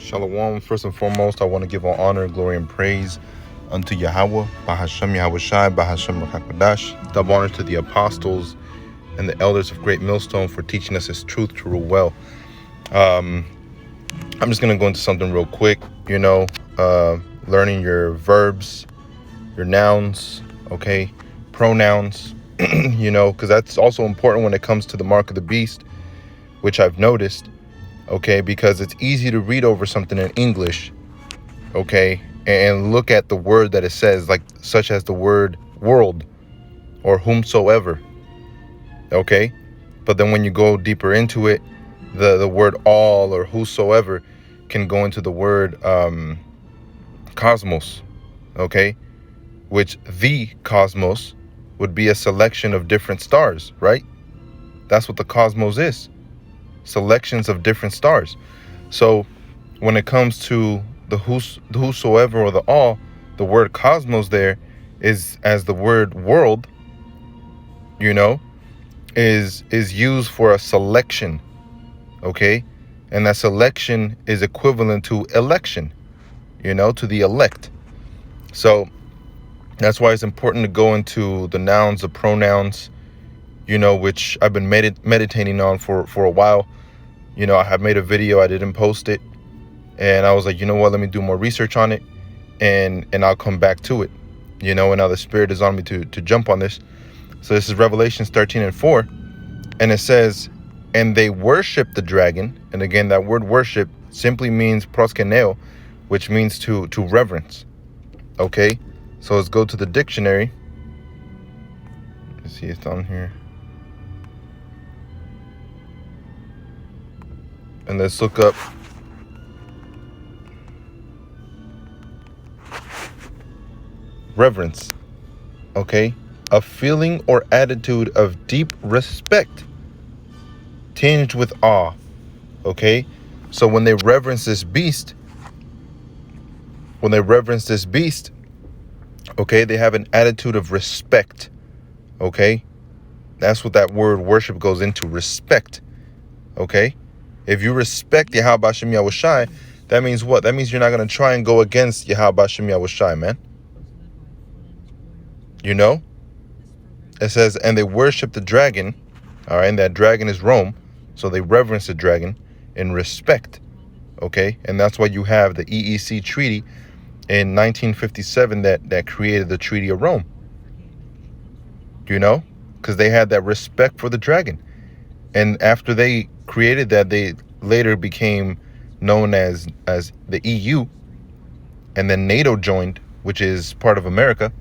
Shalom. First and foremost, I want to give all honor, glory, and praise unto Yahweh, Bahashem Yahweh Shai, Bahashem HaKadosh. Double honor to the apostles and the elders of Great Millstone for teaching us His truth to rule well. I'm just going to go into something real quick, learning your verbs, your nouns, okay, pronouns, because that's also important when it comes to the mark of the beast, which I've noticed. Okay, because it's easy to read over something in English, okay, and look at the word that it says, like such as the word world or whomsoever, okay, but then when you go deeper into it, the word all or whosoever can go into the word cosmos, okay, which the cosmos would be a selection of different stars, right? That's what the cosmos is. Selections of different stars. So when it comes to the whosoever or the all, the word cosmos there is as the word world, is used for a selection, okay, and that selection is equivalent to election, to the elect. So that's why it's important to go into the nouns, the pronouns, which I've been meditating on for a while. I have made a video, I didn't post it, and I was like, let me do more research on it, and I'll come back to it, and now the Spirit is on me to jump on this. So this is Revelations 13:4, and it says, and they worship the dragon. And again, that word worship simply means proskeneo, which means to reverence, okay? So let's go to the dictionary. Let's see, it's down here. And let's look up reverence, okay? A feeling or attitude of deep respect tinged with awe, okay? So when they reverence this beast, okay, they have an attitude of respect, okay? That's what that word worship goes into, respect, okay? If you respect Yahweh Bashem Yahweh Shai, that means what? That means you're not going to try and go against Yahweh Bashem Yahweh Shai, man. It says, and they worship the dragon, all right, and that dragon is Rome, so they reverence the dragon in respect, okay? And that's why you have the EEC Treaty in 1957 that created the Treaty of Rome, because they had that respect for the dragon. And after they created that, they later became known as the EU, and then NATO joined, which is part of America,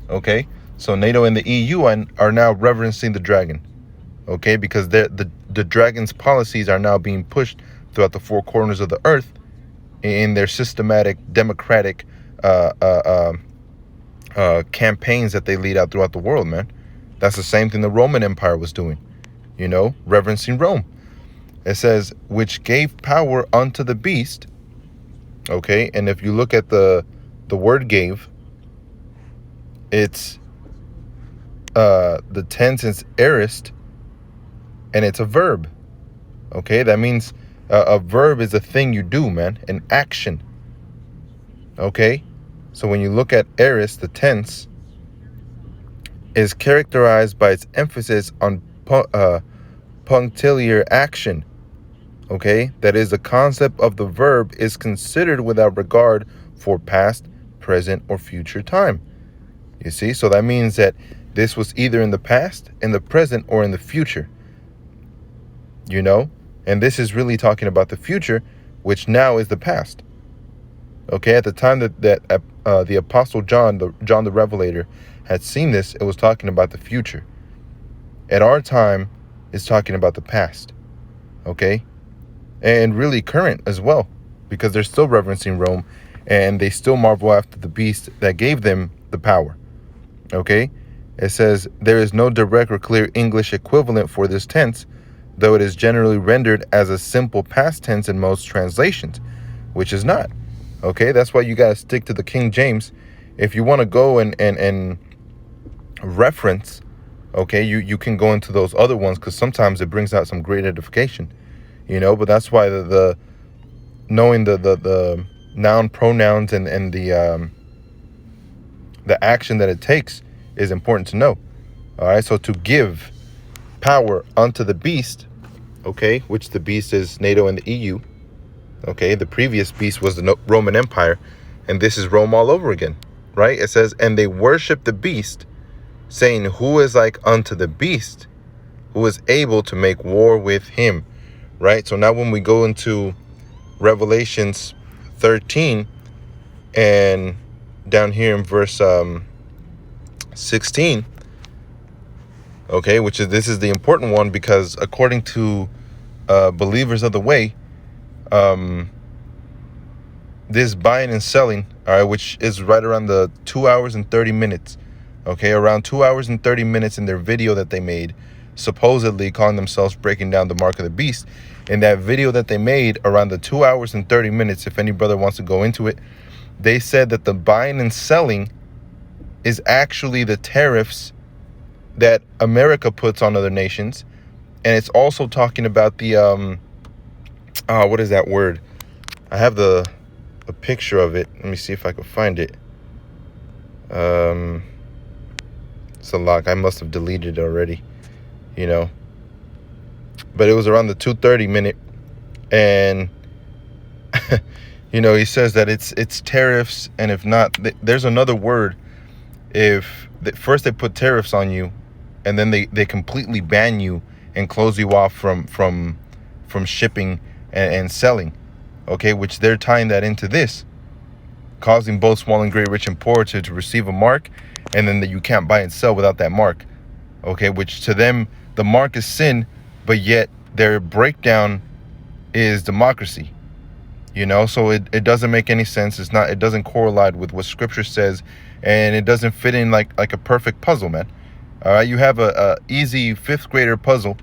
okay? So NATO and the EU are now reverencing the dragon, okay? Because the dragon's policies are now being pushed throughout the four corners of the earth in their systematic democratic campaigns that they lead out throughout the world, man. That's the same thing the Roman Empire was doing, reverencing Rome. It says, which gave power unto the beast, okay? And if you look at the word gave, it's the tense is aorist, and it's a verb, okay? That means a verb is a thing you do, man, an action, okay? So when you look at aorist, the tense is characterized by its emphasis on punctiliar action, okay? That is, the concept of the verb is considered without regard for past, present, or future time. You see? So that means that this was either in the past, in the present, or in the future. And this is really talking about the future, which now is the past. Okay? At the time that the Apostle John the Revelator had seen this, it was talking about the future. At our time, it's talking about the past. Okay? And really current as well, because they're still reverencing Rome, and they still marvel after the beast that gave them the power. Okay? It says, there is no direct or clear English equivalent for this tense, though it is generally rendered as a simple past tense in most translations, which is not. Okay? That's why you got to stick to the King James. If you want to go and reference, okay, you can go into those other ones, because sometimes it brings out some great edification, but that's why the knowing the noun pronouns and the action that it takes is important to know. All right, so to give power unto the beast, okay, which the beast is NATO and the EU. Okay, the previous beast was the Roman Empire, and this is Rome all over again, right? It says, and they worship the beast, saying, who is like unto the beast, who is able to make war with him, right? So now when we go into Revelations 13 and down here in verse 16, okay, this is the important one, because according to believers of the way, this buying and selling, all right, which is right around the 2 hours and 30 minutes, okay, around 2 hours and 30 minutes in their video that they made, supposedly calling themselves breaking down the mark of the beast. In that video that they made around the 2 hours and 30 minutes, if any brother wants to go into it, they said that the buying and selling is actually the tariffs that America puts on other nations. And it's also talking about the what is that word? I have a picture of it. Let me see if I can find it. It's a lock. I must have deleted it already, you know. But it was around the 2:30 minute, and you know, he says that it's tariffs, and if not, there's another word. If first they put tariffs on you, and then they completely ban you and close you off from shipping and selling, okay, which they're tying that into this, causing both small and great, rich and poor to receive a mark, and then that you can't buy and sell without that mark, okay, which to them the mark is sin, but yet their breakdown is democracy, you know. So it doesn't make any sense. It doesn't correlate with what scripture says, and it doesn't fit in like a perfect puzzle, man. All right, you have a easy 5th grader puzzle,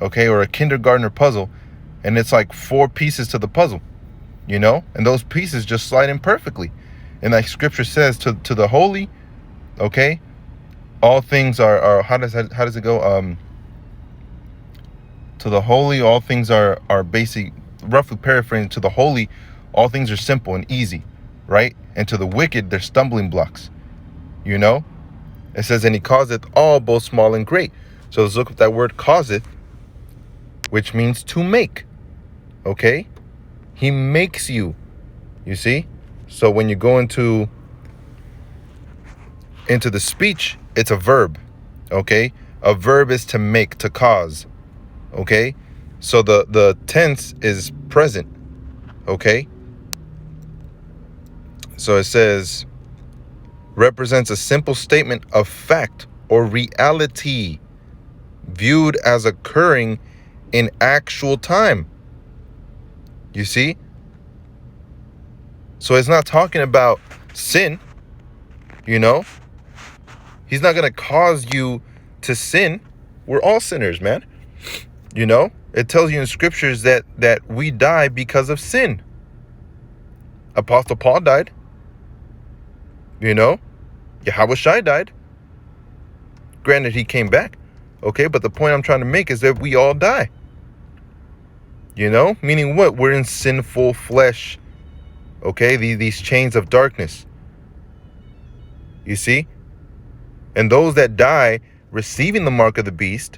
okay, or a kindergartner puzzle, and it's like 4 pieces to the puzzle, you know, and those pieces just slide in perfectly. And like scripture says, to the holy, okay, all things are how does it go? To the holy, all things are basic, roughly paraphrasing, to the holy, all things are simple and easy, right? And to the wicked, they're stumbling blocks, you know. It says, and he causeth all, both small and great. So let's look at that word causeth, which means to make, okay? He makes you, you see? So when you go into the speech, it's a verb, okay? A verb is to make, to cause, okay? So the tense is present, okay? So it says, represents a simple statement of fact or reality viewed as occurring in actual time. You see? So it's not talking about sin, you know? He's not going to cause you to sin. We're all sinners, man. You know? It tells you in scriptures that we die because of sin. Apostle Paul died. You know? Yahushua died. Granted, he came back. Okay, but the point I'm trying to make is that we all die. You know? Meaning what? We're in sinful flesh. Okay? These chains of darkness. You see? And those that die receiving the mark of the beast,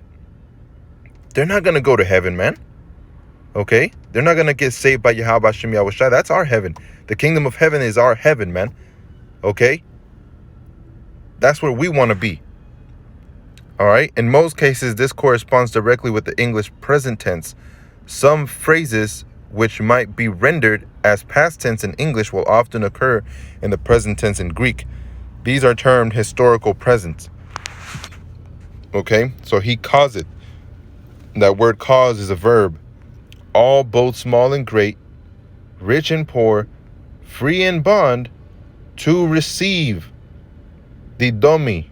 they're not going to go to heaven, man. Okay? They're not going to get saved by Yahweh Shem Yahushua. That's our heaven. The kingdom of heaven is our heaven, man. Okay? That's where we want to be. All right? In most cases, this corresponds directly with the English present tense. Some phrases which might be rendered as past tense in English will often occur in the present tense in Greek. These are termed historical presents. Okay? So he causeth. That word cause is a verb. All, both small and great, rich and poor, free and bond, to receive. Didomi.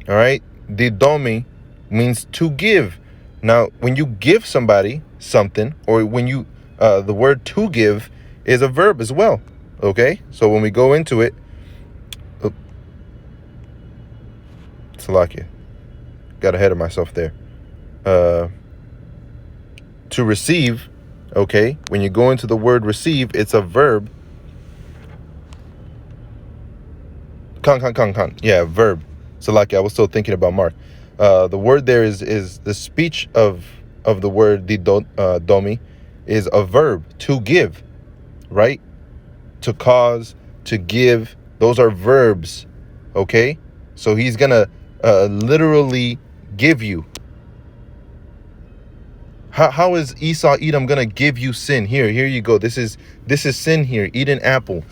All right? Didomi means to give. Now, when you give somebody something, or when you, the word to give is a verb as well. Okay? So when we go into it, Salakia. Got ahead of myself there. To receive, Okay, when you go into the word receive, it's a verb. Yeah, verb. So like I was still thinking about Mark. The word there is the speech of the word domi is a verb, to give, right? To cause, to give. Those are verbs. Okay, so he's gonna literally give you. How is Esau Edom gonna give you sin? Here you go. This is sin here. Eat an apple.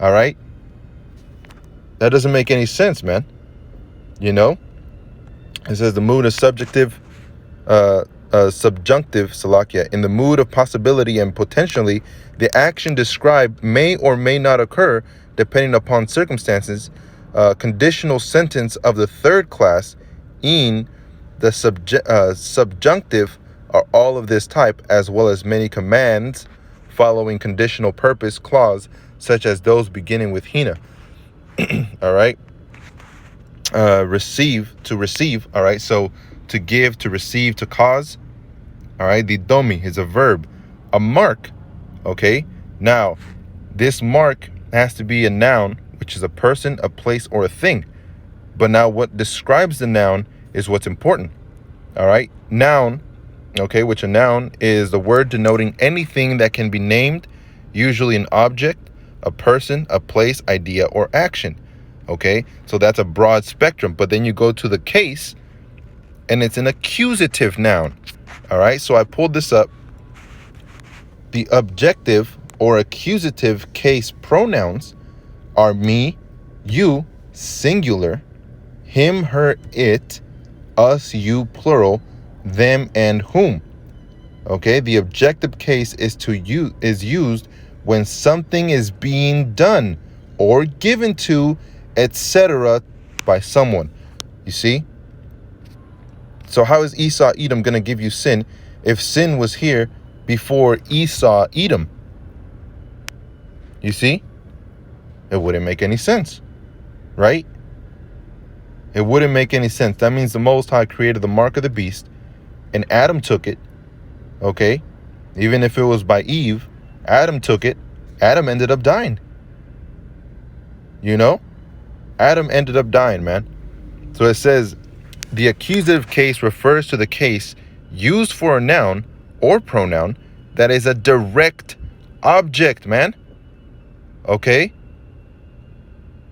All right. That doesn't make any sense, man. You know. It says the mood is subjunctive, Salakia. In the mood of possibility and potentially, the action described may or may not occur depending upon circumstances. Conditional sentence of the third class, in the subjunctive, are all of this type, as well as many commands following conditional purpose clause, such as those beginning with hina. All right. Receive, to receive. All right. So to give, to receive, to cause. All right. The domi is a verb, a mark. Okay. Now, this mark has to be a noun, which is a person, a place, or a thing. But now what describes the noun is what's important. All right. Noun. Okay. Which a noun is the word denoting anything that can be named, usually an object, a person, a place, idea, or action. Okay, so that's a broad spectrum. But then you go to the case, and it's an accusative noun. All right, so I pulled this up. The objective or accusative case pronouns are me, you, singular, him, her, it, us, you, plural, them, and whom. Okay, the objective case is used when something is being done or given to, etc., by someone. You see? So how is Esau Edom going to give you sin if sin was here before Esau Edom? You see? It wouldn't make any sense, right? It wouldn't make any sense. That means the Most High created the mark of the beast, and Adam took it, okay? Even if it was by Eve, Adam took it. Adam ended up dying. You know? Adam ended up dying, man. So it says the accusative case refers to the case used for a noun or pronoun that is a direct object, man. Okay?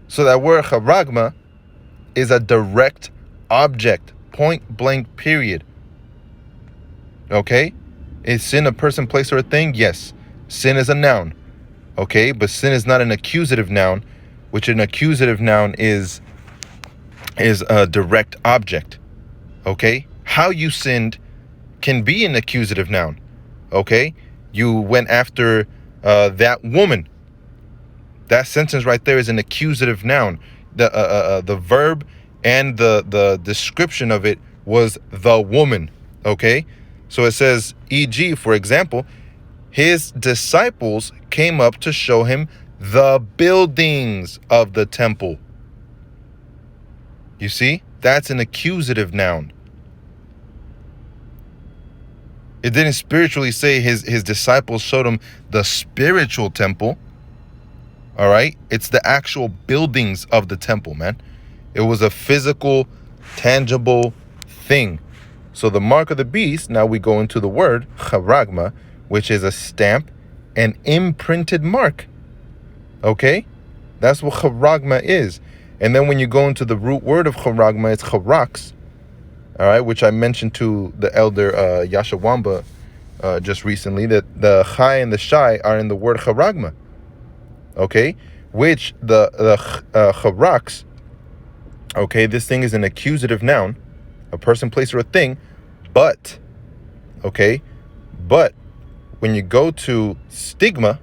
So that word charagma is a direct object, point blank, period. Okay? Is sin a person, place, or a thing? Yes. Sin is a noun. Okay? But sin is not an accusative noun, which an accusative noun is a direct object. Okay? How you sinned can be an accusative noun. Okay? You went after that woman. That sentence right there is an accusative noun. The verb and the description of it was the woman. Okay? So it says, e.g., for example, his disciples came up to show him the buildings of the temple. You see? That's an accusative noun. It didn't spiritually say his disciples showed him the spiritual temple. All right? It's the actual buildings of the temple, man. It was a physical, tangible thing. So the mark of the beast, now we go into the word charagma, which is a stamp, an imprinted mark. Okay? That's what charagma is. And then when you go into the root word of charagma, it's charax. All right, which I mentioned to the elder Yashawamba just recently, that the chai and the shai are in the word charagma. Okay? Which the charax, okay, this thing is an accusative noun, a person, place, or a thing, but, okay, but when you go to stigma,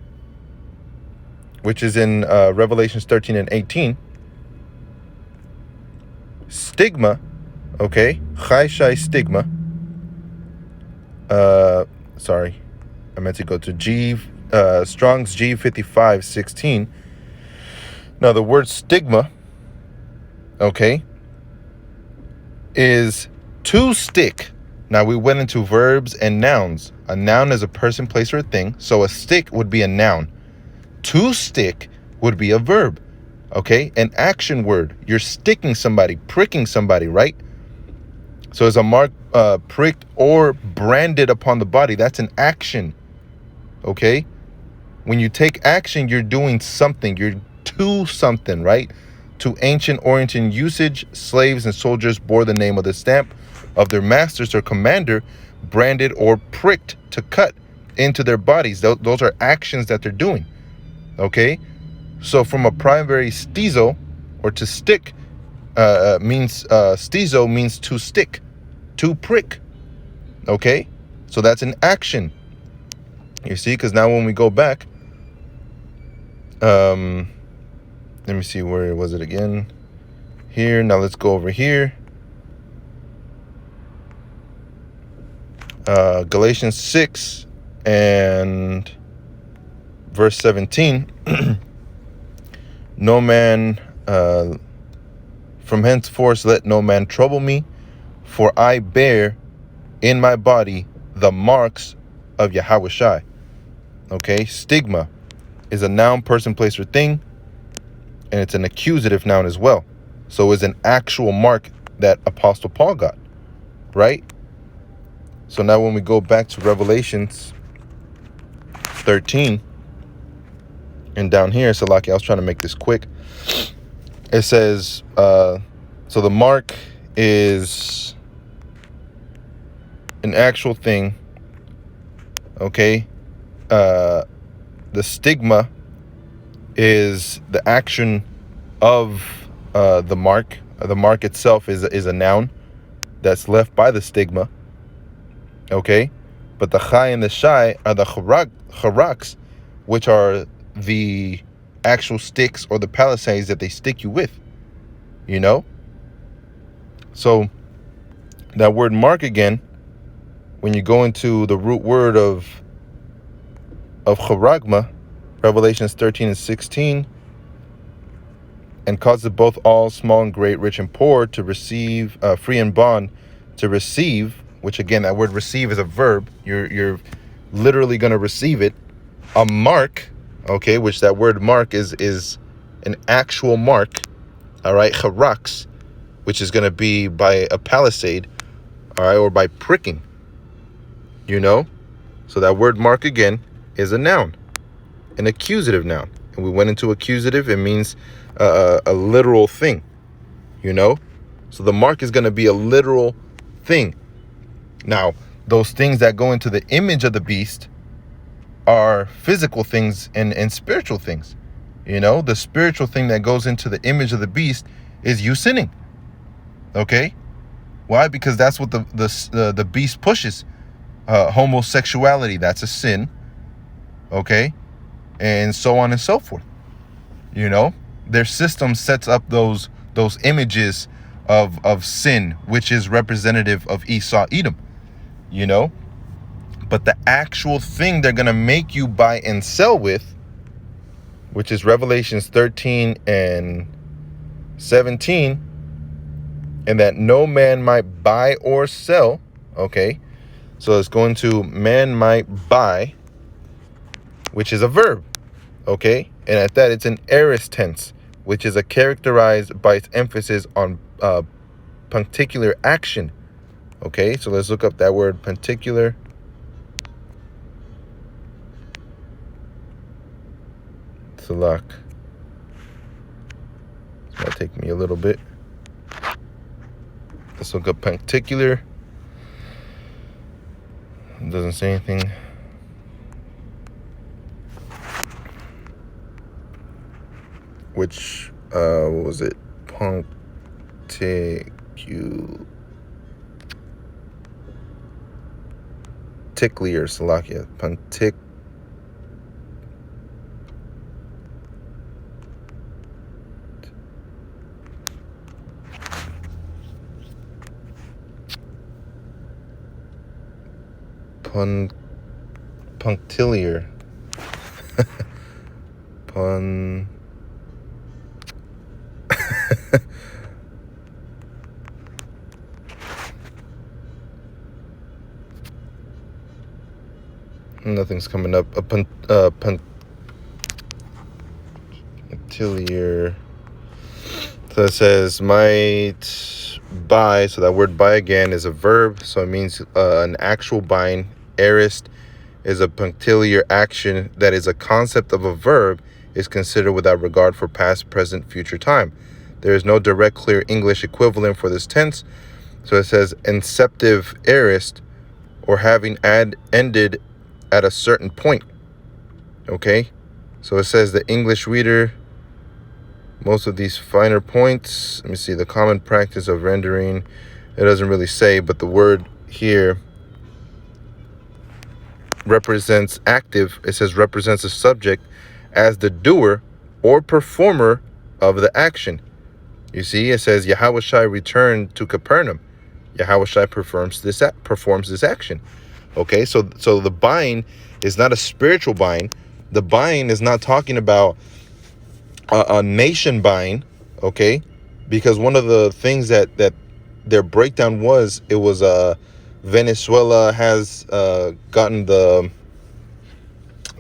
which is in Revelations 13 and 18, stigma, okay, chai shai stigma, sorry, I meant to go to Strong's G55:16. Now the word stigma, okay, is to stick, Now we went into verbs and nouns. A noun is a person, place, or a thing. So a stick would be a noun. To stick would be a verb. Okay? An action word. You're sticking somebody, pricking somebody, right? So is a mark pricked or branded upon the body. That's an action. Okay? When you take action, you're doing something. You're to something, right? To ancient Orient usage, slaves and soldiers bore the name of the stamp of their masters or commander, branded or pricked to cut into their bodies. Those are actions that they're doing. Okay? So from a primary stizo, or to stick, means stizo means to stick, to prick. Okay? So that's an action. You see, because now when we go back, let me see, where was it again? Here. Now let's go over here. Galatians 6 and verse 17. No man, from henceforth let no man trouble me, for I bear in my body the marks of Yahushai. Okay, stigma is a noun, person, place, or thing, and it's an accusative noun as well. So it's an actual mark that Apostle Paul got, right? So now when we go back to Revelations 13, and down here, Salaki, I was trying to make this quick. It says, so the mark is an actual thing, okay? The stigma is the action of the mark. The mark itself is a noun that's left by the stigma, okay? But the chai and the shai are the charaks, which are the actual sticks or the palisades that they stick you with, you know? So that word mark again, when you go into the root word of charagma, Revelations 13 and 16, and causeth both all, small and great, rich and poor, to receive, free and bond, to receive, which again, that word receive is a verb. You're literally going to receive it. A mark, okay, which that word mark is an actual mark, all right, charaks, which is going to be by a palisade, all right, or by pricking, you know? So that word mark again is a noun, an accusative noun. And we went into accusative, it means a literal thing, you know? So the mark is going to be a literal thing. Now, those things that go into the image of the beast are physical things and spiritual things. You know, the spiritual thing that goes into the image of the beast is you sinning. Okay? Why? Because that's what the beast pushes. Homosexuality, that's a sin. Okay? And so on and so forth. You know, their system sets up those images of sin, which is representative of Esau, Edom. You know? But the actual thing they're going to make you buy and sell with, which is Revelations 13 and 17, and that no man might buy or sell, okay? So it's going to man might buy, which is a verb, okay? And at that, it's an aorist tense, which is characterized by its emphasis on punctiliar action, okay? So let's look up that word, punctiliar. Salak. It's gonna take me a little bit. Let's look up punctiliar. It doesn't say anything. Which what was it? Punctiliar. Salakia. Punctiliar. Nothing's coming up. A punctiliar. So it says might buy. So that word buy again is a verb. So it means an actual buying. Aorist is a punctiliar action that is a concept of a verb is considered without regard for past, present, future time. There is no direct, clear English equivalent for this tense. So it says inceptive aorist, or having ended at a certain point. Okay? So it says the English reader, most of these finer points. Let me see, the common practice of rendering. It doesn't really say, but the word here represents active. It says represents a subject as the doer or performer of the action. You see, it says Yahushua returned to Capernaum. Yahushua performs this action. Okay, so the buying is not a spiritual buying. The buying is not talking about a nation buying. Okay, because one of the things that their breakdown was, it was Venezuela has gotten the,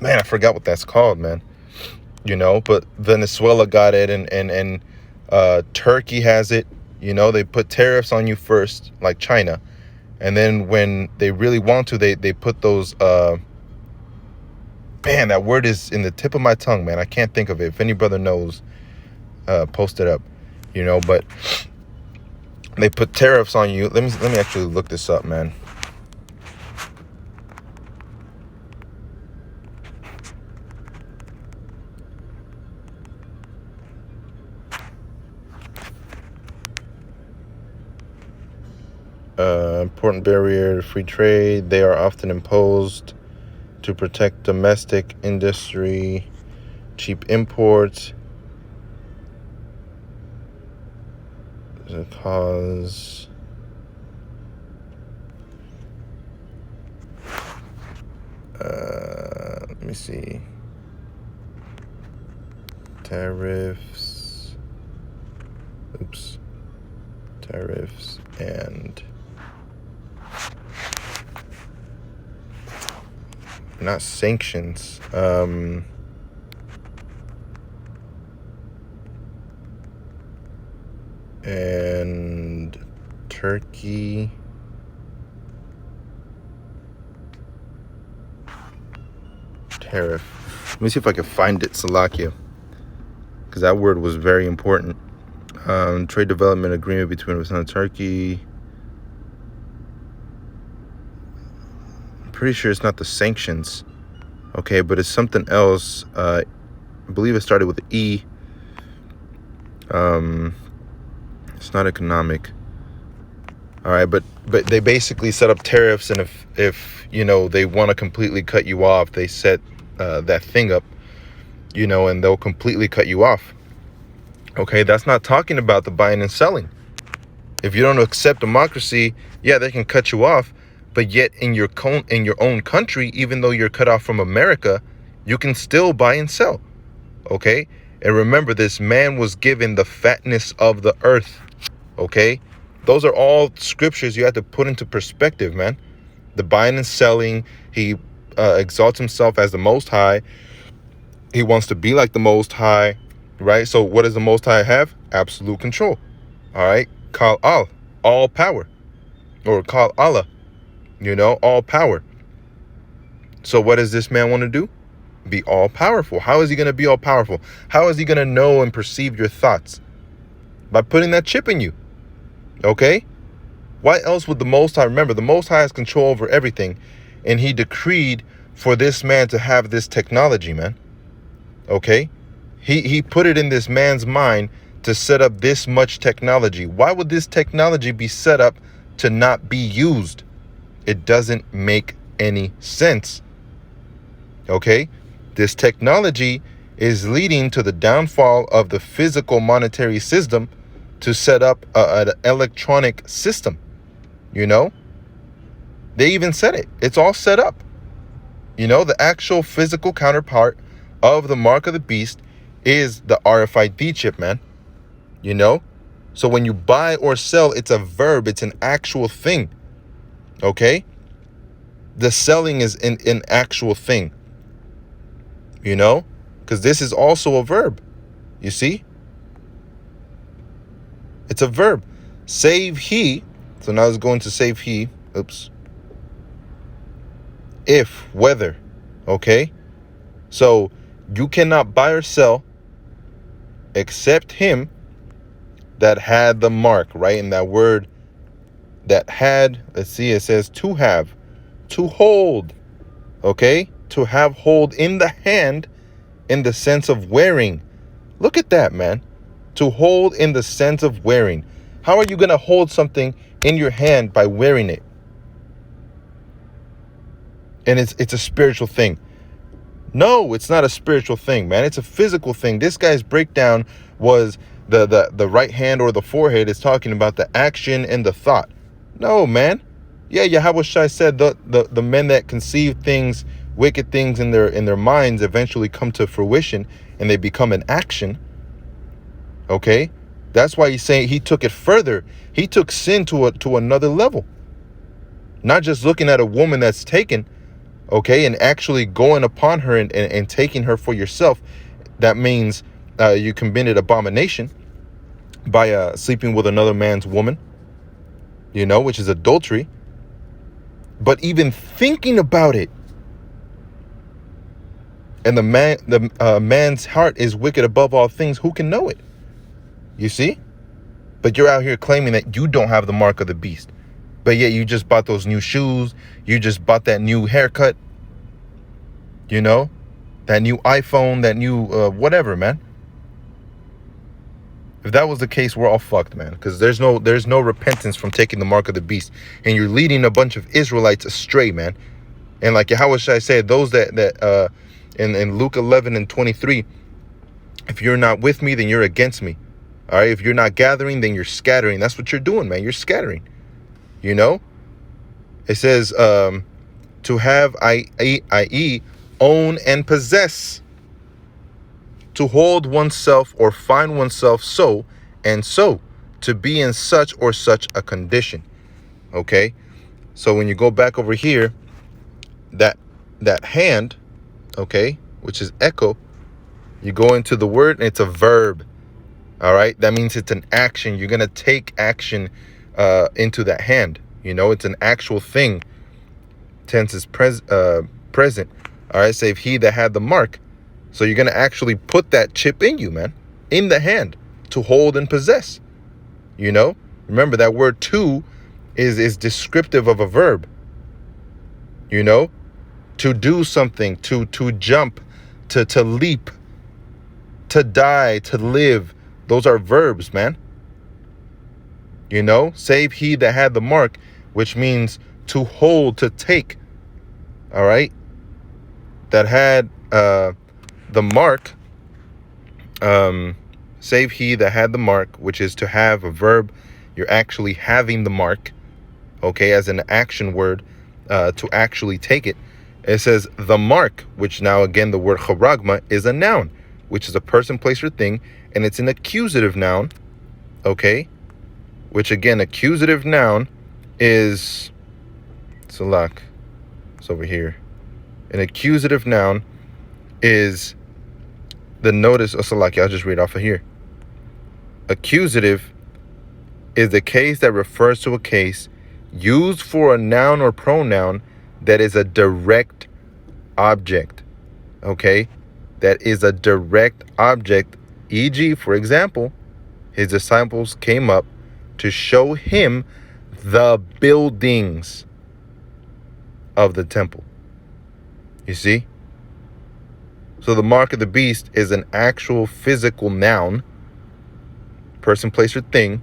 man, I forgot what that's called, man. You know, but Venezuela got it, and Turkey has it. You know, they put tariffs on you first, like China, and then when they really want to, they put those. Man, that word is in the tip of my tongue, man. I can't think of it. If any brother knows, post it up. You know, but they put tariffs on you. Let me actually look this up, man. Important barrier to free trade. They are often imposed to protect domestic industry, cheap imports. The cause. Let me see. Tariffs. Oops. Tariffs and not sanctions. And Turkey. Tariff. Let me see if I can find it, Salakia, because that word was very important. Trade development agreement between Russia and Turkey. I'm pretty sure it's not the sanctions. Okay, but it's something else. I believe it started with E. It's not economic. All right, but they basically set up tariffs, and if you know they want to completely cut you off, they set that thing up, you know, and they'll completely cut you off. Okay, that's not talking about the buying and selling. If you don't accept democracy, yeah, they can cut you off, but yet in your own country, even though you're cut off from America, you can still buy and sell. Okay, and remember, this man was given the fatness of the earth. Okay, those are all scriptures you have to put into perspective, man. The buying and selling, he exalts himself as the Most High. He wants to be like the Most High, right? So what does the Most High have? Absolute control. All right, Kal Al, all power, or Kal Allah, you know, all power. So what does this man want to do? Be all powerful. How is he going to be all powerful? How is he going to know and perceive your thoughts? By putting that chip in you. Okay? Why else would the Most High? Remember, the Most High has control over everything, and he decreed for this man to have this technology, man. Okay? He put it in this man's mind to set up this much technology. Why would this technology be set up to not be used? It doesn't make any sense. Okay? This technology is leading to the downfall of the physical monetary system to set up an electronic system. You know? They even said it. It's all set up. You know, the actual physical counterpart of the mark of the beast is the RFID chip, man. You know? So when you buy or sell, it's a verb. It's an actual thing. Okay? The selling is an actual thing, you know, because this is also a verb. You see, it's a verb. Save he. So now it's going to save he. Oops. If, whether. Okay. So you cannot buy or sell except him that had the mark, right? And that word that had, let's see, it says to have, to hold. Okay. To have hold in the hand in the sense of wearing. Look at that, man. To hold in the sense of wearing. How are you going to hold something in your hand by wearing it? And it's a spiritual thing. No, it's not a spiritual thing, man. It's a physical thing. This guy's breakdown was the right hand or the forehead is talking about the action and the thought. No, man. Yeah, Yahweh Shai said the men that conceive things, wicked things in their minds eventually come to fruition and they become an action. Okay? That's why he's saying he took it further. He took sin to another level. Not just looking at a woman that's taken, okay, and actually going upon her and taking her for yourself. That means you committed abomination by sleeping with another man's woman, you know, which is adultery. But even thinking about it, and the man's heart is wicked above all things, who can know it? You see? But you're out here claiming that you don't have the mark of the beast. But yet you just bought those new shoes. You just bought that new haircut. You know? That new iPhone, that new whatever, man. If that was the case, we're all fucked, man. Because there's no repentance from taking the mark of the beast. And you're leading a bunch of Israelites astray, man. And like how should I say, those that in Luke 11 and 23, if you're not with me, then you're against me. All right, if you're not gathering, then you're scattering. That's what you're doing, man. You're scattering. You know? It says to have, i.e., own and possess. To hold oneself or find oneself so and so. To be in such or such a condition. Okay? So when you go back over here, that hand, okay, which is echo, you go into the word and it's a verb. All right, that means it's an action. You're gonna take action into that hand. You know, it's an actual thing. Tense is present. All right, save he that had the mark. So you're gonna actually put that chip in you, man, in the hand to hold and possess. You know, remember that word to is descriptive of a verb. You know, to do something, to jump, to leap, to die, to live. Those are verbs, man. You know, save he that had the mark, which means to hold, to take. All right. That had the mark. Save he that had the mark, which is to have a verb. You're actually having the mark. Okay, as an action word, to actually take it. It says the mark, which now again the word charagma is a noun, which is a person, place, or thing. And it's an accusative noun, okay? Which again, accusative noun is salak. It's over here. An accusative noun is the notice of salaki. I'll just read off of here. Accusative is the case that refers to a case used for a noun or pronoun that is a direct object, okay? That is a direct object. E.g., for example, his disciples came up to show him the buildings of the temple. You see? So the mark of the beast is an actual physical noun, person, place, or thing,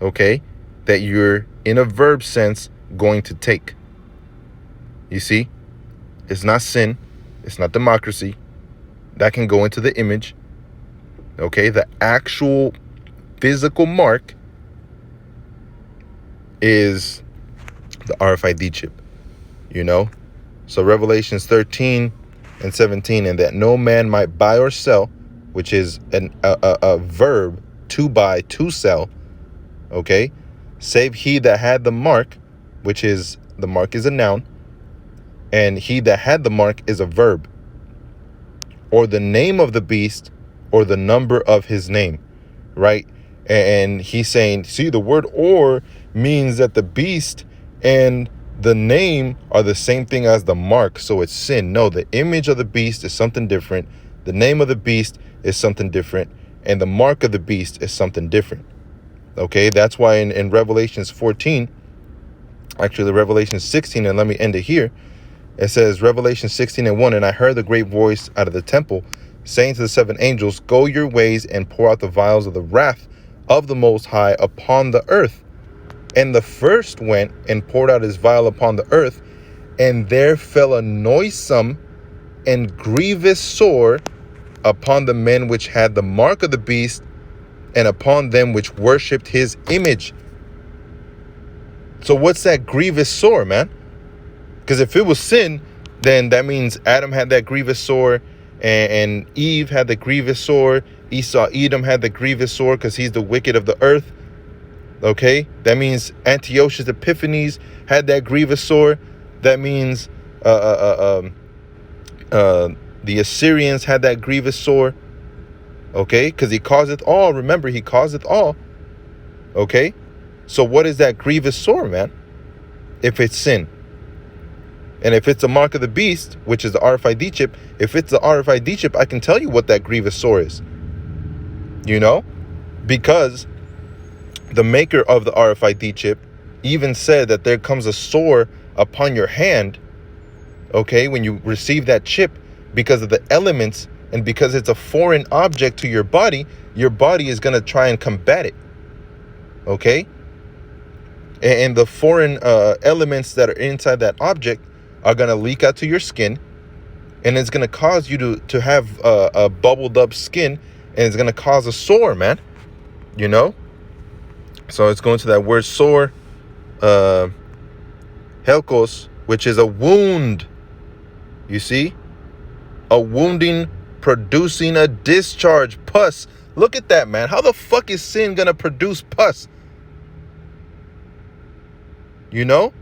okay, that you're in a verb sense going to take. You see? It's not sin. It's not democracy. That can go into the image. Okay, the actual physical mark is the RFID chip, you know? So Revelations 13 and 17, and that no man might buy or sell, which is a verb, to buy, to sell, okay? Save he that had the mark, which is, the mark is a noun, And he that had the mark is a verb, or the name of the beast, or the number of his name, right? And he's saying, see, the word or means that the beast and the name are the same thing as the mark, so it's sin. No, the image of the beast is something different. The name of the beast is something different. And the mark of the beast is something different. Okay, that's why in Revelations 14, actually Revelation 16, and let me end it here. It says, Revelation 16:1, and I heard the great voice out of the temple saying to the 7 angels, go your ways and pour out the vials of the wrath of the Most High upon the earth. And the first went and poured out his vial upon the earth, and there fell a noisome and grievous sore upon the men which had the mark of the beast, and upon them which worshipped his image. So what's that grievous sore, man? Because if it was sin, then that means Adam had that grievous sore, and Eve had the grievous sore. Esau, Edom had the grievous sore because he's the wicked of the earth. Okay, that means Antiochus Epiphanes had that grievous sore. That means the Assyrians had that grievous sore. Okay, because he causeth all. Remember, he causeth all. Okay, so what is that grievous sore, man? If it's sin. And if it's a mark of the beast, which is the RFID chip, if it's the RFID chip, I can tell you what that grievous sore is. You know? Because the maker of the RFID chip even said that there comes a sore upon your hand, okay, when you receive that chip, because of the elements and because it's a foreign object to your body is going to try and combat it. Okay? And the foreign elements that are inside that object are going to leak out to your skin, and it's going to cause you to have a bubbled up skin, and it's going to cause a sore, man. You know? So it's going to that word sore, helkos, which is a wound. You see? A wounding producing a discharge, pus. Look at that, man. How the fuck is sin going to produce pus? You know?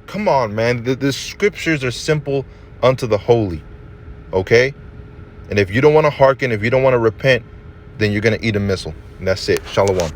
Come on, man. The scriptures are simple unto the holy. Okay? And if you don't want to hearken, if you don't want to repent, then you're going to eat a missile. And that's it. Shalom.